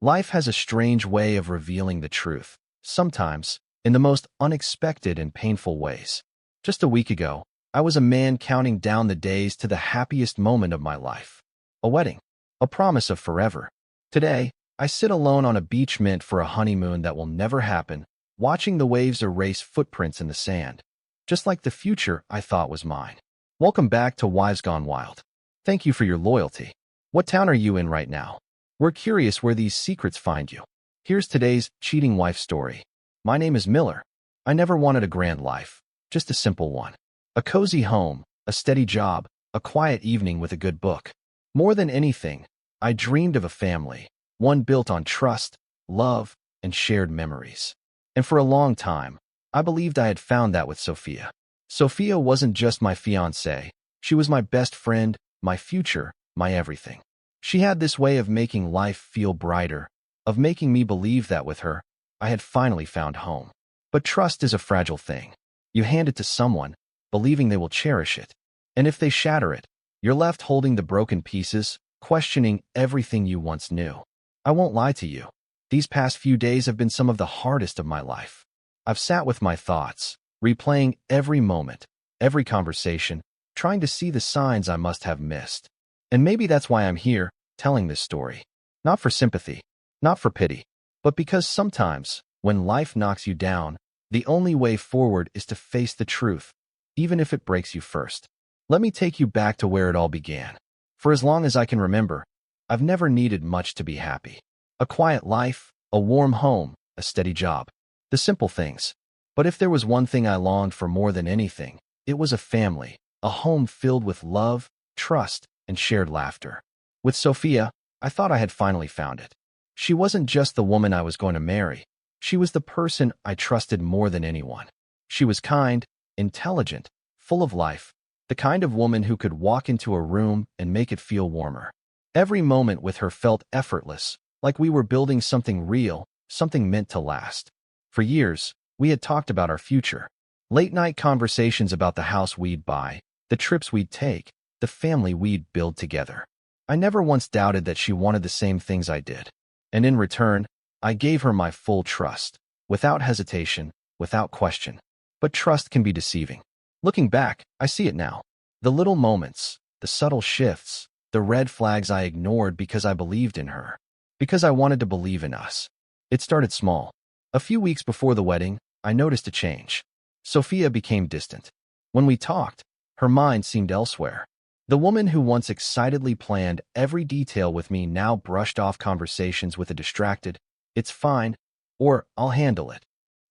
Life has a strange way of revealing the truth, sometimes in the most unexpected and painful ways. Just a week ago, I was a man counting down the days to the happiest moment of my life. A wedding. A promise of forever. Today, I sit alone on a beach meant for a honeymoon that will never happen, watching the waves erase footprints in the sand. Just like the future I thought was mine. Welcome back to Wives Gone Wild. Thank you for your loyalty. What town are you in right now? We're curious where these secrets find you. Here's today's cheating wife story. My name is Miller. I never wanted a grand life, just a simple one. A cozy home, a steady job, a quiet evening with a good book. More than anything, I dreamed of a family, one built on trust, love, and shared memories. And for a long time, I believed I had found that with Sophia. Sophia wasn't just my fiancée, she was my best friend, my future, my everything. She had this way of making life feel brighter, of making me believe that with her, I had finally found home. But trust is a fragile thing. You hand it to someone, believing they will cherish it. And if they shatter it, you're left holding the broken pieces, questioning everything you once knew. I won't lie to you. These past few days have been some of the hardest of my life. I've sat with my thoughts, replaying every moment, every conversation, trying to see the signs I must have missed. And maybe that's why I'm here, telling this story. Not for sympathy, not for pity, but because sometimes, when life knocks you down, the only way forward is to face the truth, even if it breaks you first. Let me take you back to where it all began. For as long as I can remember, I've never needed much to be happy. A quiet life, a warm home, a steady job. The simple things. But if there was one thing I longed for more than anything, it was a family, a home filled with love, trust, and shared laughter. With Sophia, I thought I had finally found it. She wasn't just the woman I was going to marry. She was the person I trusted more than anyone. She was kind, intelligent, full of life, the kind of woman who could walk into a room and make it feel warmer. Every moment with her felt effortless, like we were building something real, something meant to last. For years, we had talked about our future. Late-night conversations about the house we'd buy, the trips we'd take, the family we'd build together. I never once doubted that she wanted the same things I did. And in return, I gave her my full trust, without hesitation, without question. But trust can be deceiving. Looking back, I see it now. The little moments, the subtle shifts, the red flags I ignored because I believed in her, because I wanted to believe in us. It started small. A few weeks before the wedding, I noticed a change. Sophia became distant. When we talked, her mind seemed elsewhere. The woman who once excitedly planned every detail with me now brushed off conversations with a distracted, "It's fine," or "I'll handle it."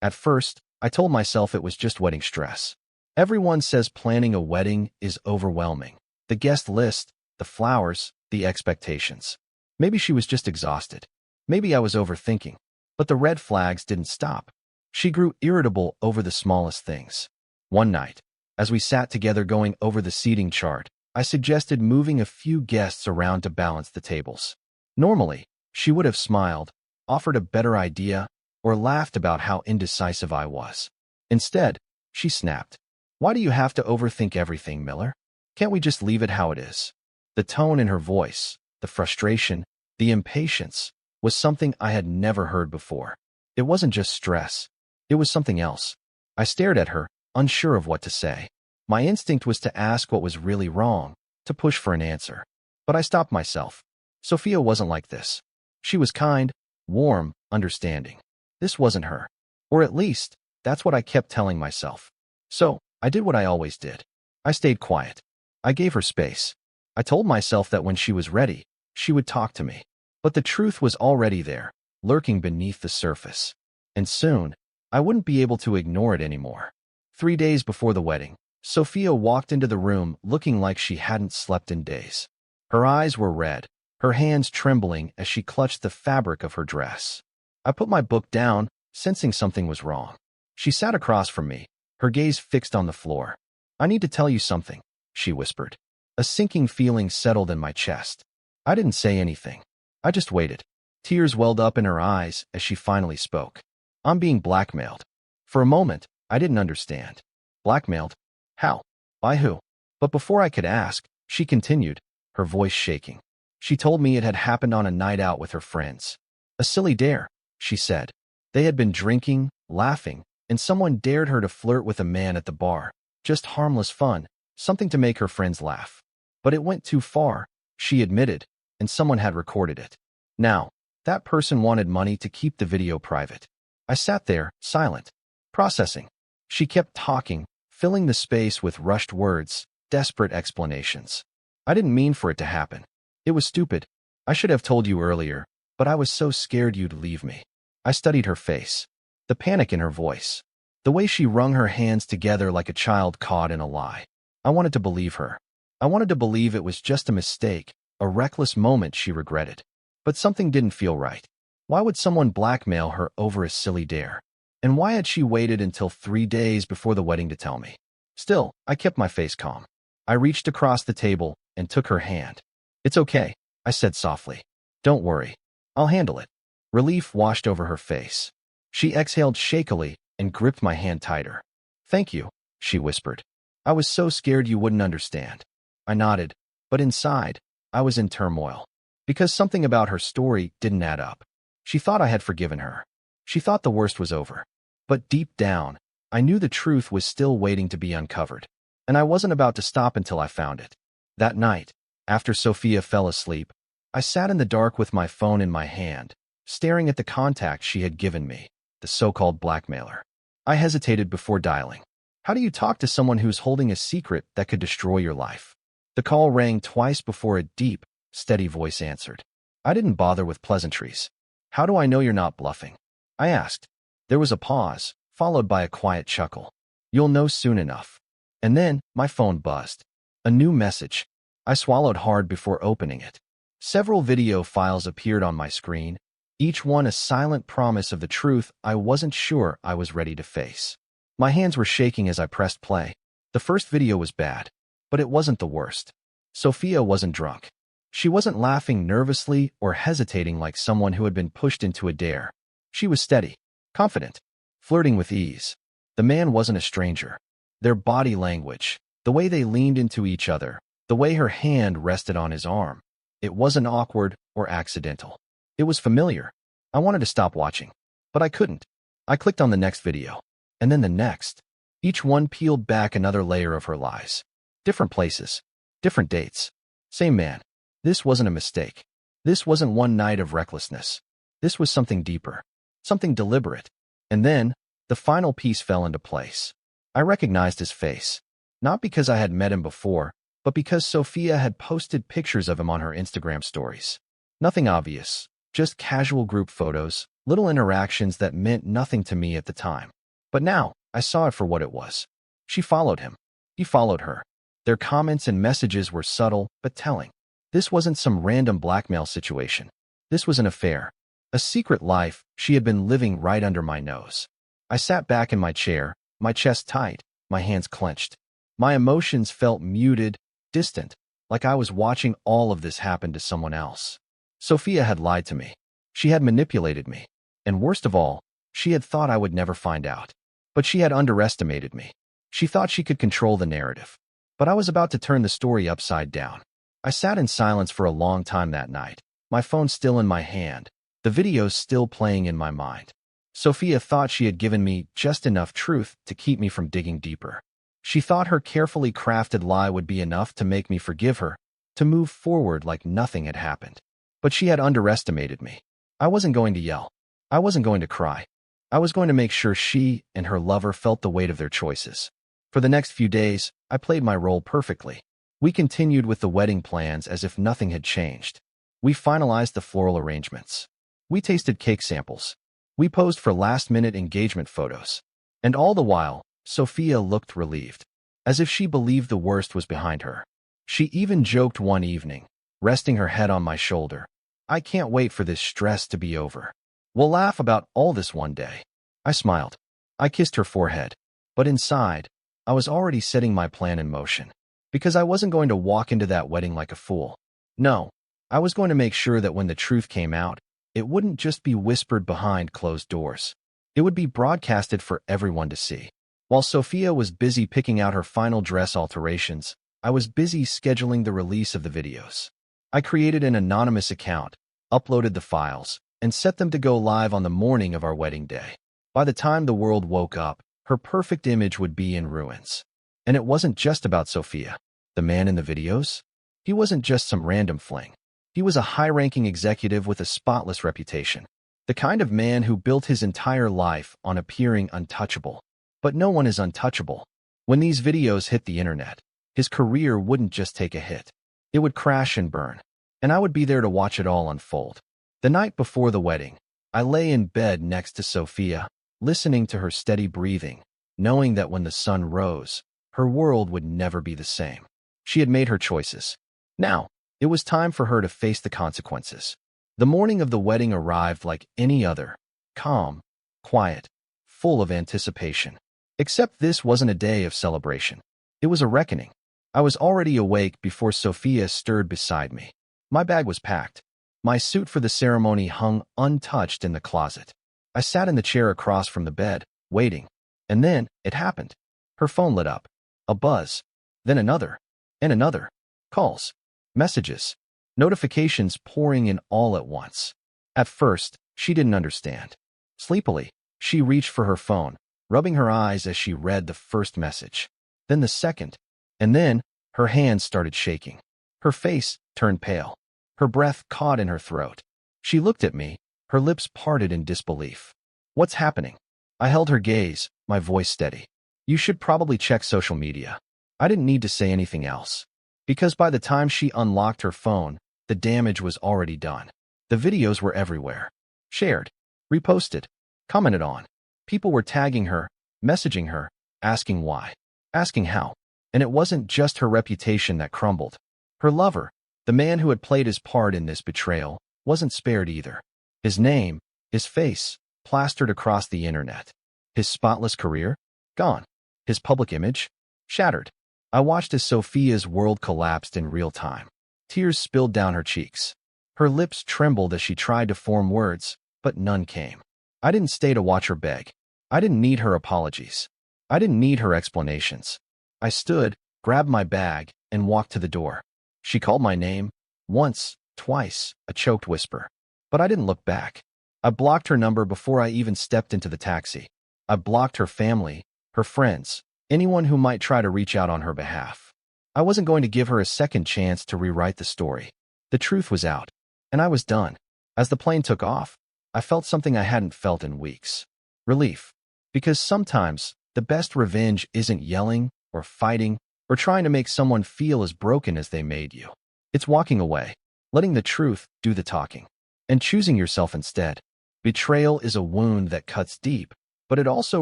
At first, I told myself it was just wedding stress. Everyone says planning a wedding is overwhelming. The guest list, the flowers, the expectations. Maybe she was just exhausted. Maybe I was overthinking. But the red flags didn't stop. She grew irritable over the smallest things. One night, as we sat together going over the seating chart, I suggested moving a few guests around to balance the tables. Normally, she would have smiled, offered a better idea, or laughed about how indecisive I was. Instead, she snapped. "Why do you have to overthink everything, Miller? Can't we just leave it how it is?" The tone in her voice, the frustration, the impatience, was something I had never heard before. It wasn't just stress. It was something else. I stared at her, unsure of what to say. My instinct was to ask what was really wrong, to push for an answer. But I stopped myself. Sophia wasn't like this. She was kind, warm, understanding. This wasn't her. Or at least, that's what I kept telling myself. So, I did what I always did. I stayed quiet. I gave her space. I told myself that when she was ready, she would talk to me. But the truth was already there, lurking beneath the surface. And soon, I wouldn't be able to ignore it anymore. 3 days before the wedding, Sophia walked into the room looking like she hadn't slept in days. Her eyes were red, her hands trembling as she clutched the fabric of her dress. I put my book down, sensing something was wrong. She sat across from me, her gaze fixed on the floor. "I need to tell you something," she whispered. A sinking feeling settled in my chest. I didn't say anything. I just waited. Tears welled up in her eyes as she finally spoke. "I'm being blackmailed." For a moment, I didn't understand. Blackmailed? How? By who? But before I could ask, she continued, her voice shaking. She told me it had happened on a night out with her friends. A silly dare, she said. They had been drinking, laughing, and someone dared her to flirt with a man at the bar. Just harmless fun, something to make her friends laugh. But it went too far, she admitted, and someone had recorded it. Now, that person wanted money to keep the video private. I sat there, silent, processing. She kept talking, filling the space with rushed words, desperate explanations. I didn't mean for it to happen. It was stupid. I should have told you earlier, but I was so scared you'd leave me. I studied her face, the panic in her voice, the way she wrung her hands together like a child caught in a lie. I wanted to believe her. I wanted to believe it was just a mistake, a reckless moment she regretted. But something didn't feel right. Why would someone blackmail her over a silly dare? And why had she waited until 3 days before the wedding to tell me? Still, I kept my face calm. I reached across the table and took her hand. "It's okay," I said softly. "Don't worry. I'll handle it." Relief washed over her face. She exhaled shakily and gripped my hand tighter. "Thank you," she whispered. "I was so scared you wouldn't understand." I nodded, but inside, I was in turmoil. Because something about her story didn't add up. She thought I had forgiven her. She thought the worst was over. But deep down, I knew the truth was still waiting to be uncovered. And I wasn't about to stop until I found it. That night, after Sophia fell asleep, I sat in the dark with my phone in my hand, staring at the contact she had given me, the so-called blackmailer. I hesitated before dialing. How do you talk to someone who's holding a secret that could destroy your life? The call rang twice before a deep, steady voice answered. I didn't bother with pleasantries. "How do I know you're not bluffing?" I asked. There was a pause, followed by a quiet chuckle. "You'll know soon enough." And then, my phone buzzed. A new message. I swallowed hard before opening it. Several video files appeared on my screen, each one a silent promise of the truth I wasn't sure I was ready to face. My hands were shaking as I pressed play. The first video was bad, but it wasn't the worst. Sophia wasn't drunk. She wasn't laughing nervously or hesitating like someone who had been pushed into a dare. She was steady, confident, flirting with ease. The man wasn't a stranger. Their body language, the way they leaned into each other, the way her hand rested on his arm, it wasn't awkward or accidental. It was familiar. I wanted to stop watching, but I couldn't. I clicked on the next video, and then the next. Each one peeled back another layer of her lies. Different places, different dates, same man. This wasn't a mistake. This wasn't one night of recklessness. This was something deeper, something deliberate. And then, the final piece fell into place. I recognized his face, not because I had met him before, but because Sophia had posted pictures of him on her Instagram stories. Nothing obvious, just casual group photos, little interactions that meant nothing to me at the time. But now, I saw it for what it was. She followed him. He followed her. Their comments and messages were subtle but telling. This wasn't some random blackmail situation. This was an affair. A secret life she had been living right under my nose. I sat back in my chair, my chest tight, my hands clenched. My emotions felt muted, distant, like I was watching all of this happen to someone else. Sophia had lied to me. She had manipulated me. And worst of all, she had thought I would never find out. But she had underestimated me. She thought she could control the narrative. But I was about to turn the story upside down. I sat in silence for a long time that night, my phone still in my hand, the videos still playing in my mind. Sophia thought she had given me just enough truth to keep me from digging deeper. She thought her carefully crafted lie would be enough to make me forgive her, to move forward like nothing had happened. But she had underestimated me. I wasn't going to yell. I wasn't going to cry. I was going to make sure she and her lover felt the weight of their choices. For the next few days, I played my role perfectly. We continued with the wedding plans as if nothing had changed. We finalized the floral arrangements. We tasted cake samples. We posed for last-minute engagement photos. And all the while, Sophia looked relieved, as if she believed the worst was behind her. She even joked one evening, resting her head on my shoulder. "I can't wait for this stress to be over. We'll laugh about all this one day." I smiled. I kissed her forehead. But inside, I was already setting my plan in motion. Because I wasn't going to walk into that wedding like a fool. No, I was going to make sure that when the truth came out, it wouldn't just be whispered behind closed doors. It would be broadcasted for everyone to see. While Sophia was busy picking out her final dress alterations, I was busy scheduling the release of the videos. I created an anonymous account, uploaded the files, and set them to go live on the morning of our wedding day. By the time the world woke up, her perfect image would be in ruins. And it wasn't just about Sophia. The man in the videos? He wasn't just some random fling. He was a high-ranking executive with a spotless reputation. The kind of man who built his entire life on appearing untouchable. But no one is untouchable. When these videos hit the internet, his career wouldn't just take a hit. It would crash and burn. And I would be there to watch it all unfold. The night before the wedding, I lay in bed next to Sophia, listening to her steady breathing, knowing that when the sun rose, her world would never be the same. She had made her choices. Now, it was time for her to face the consequences. The morning of the wedding arrived like any other, calm, quiet, full of anticipation. Except this wasn't a day of celebration. It was a reckoning. I was already awake before Sophia stirred beside me. My bag was packed. My suit for the ceremony hung untouched in the closet. I sat in the chair across from the bed, waiting. And then, it happened. Her phone lit up. A buzz. Then another. And another. Calls. Messages. Notifications pouring in all at once. At first, she didn't understand. Sleepily, she reached for her phone, rubbing her eyes as she read the first message. Then the second. And then, her hands started shaking. Her face turned pale. Her breath caught in her throat. She looked at me, her lips parted in disbelief. What's happening? I held her gaze, my voice steady. You should probably check social media. I didn't need to say anything else. Because by the time she unlocked her phone, the damage was already done. The videos were everywhere. Shared, reposted, commented on. People were tagging her, messaging her, asking why, asking how. And it wasn't just her reputation that crumbled. Her lover, the man who had played his part in this betrayal, wasn't spared either. His name, his face, plastered across the internet. His spotless career? Gone. His public image? Shattered. I watched as Sophia's world collapsed in real time. Tears spilled down her cheeks. Her lips trembled as she tried to form words, but none came. I didn't stay to watch her beg. I didn't need her apologies. I didn't need her explanations. I stood, grabbed my bag, and walked to the door. She called my name. Once, twice, a choked whisper. But I didn't look back. I blocked her number before I even stepped into the taxi. I blocked her family, her friends, anyone who might try to reach out on her behalf. I wasn't going to give her a second chance to rewrite the story. The truth was out, and I was done. As the plane took off, I felt something I hadn't felt in weeks. Relief. Because sometimes, the best revenge isn't yelling, or fighting, or trying to make someone feel as broken as they made you. It's walking away, letting the truth do the talking, and choosing yourself instead. Betrayal is a wound that cuts deep, but it also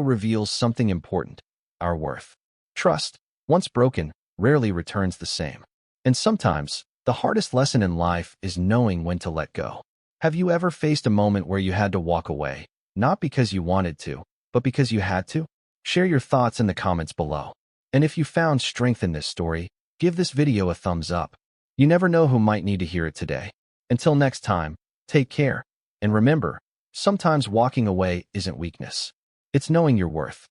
reveals something important: our worth. Trust, once broken, rarely returns the same. And sometimes, the hardest lesson in life is knowing when to let go. Have you ever faced a moment where you had to walk away, not because you wanted to, but because you had to? Share your thoughts in the comments below. And if you found strength in this story, give this video a thumbs up. You never know who might need to hear it today. Until next time, take care. And remember, sometimes walking away isn't weakness. It's knowing your worth.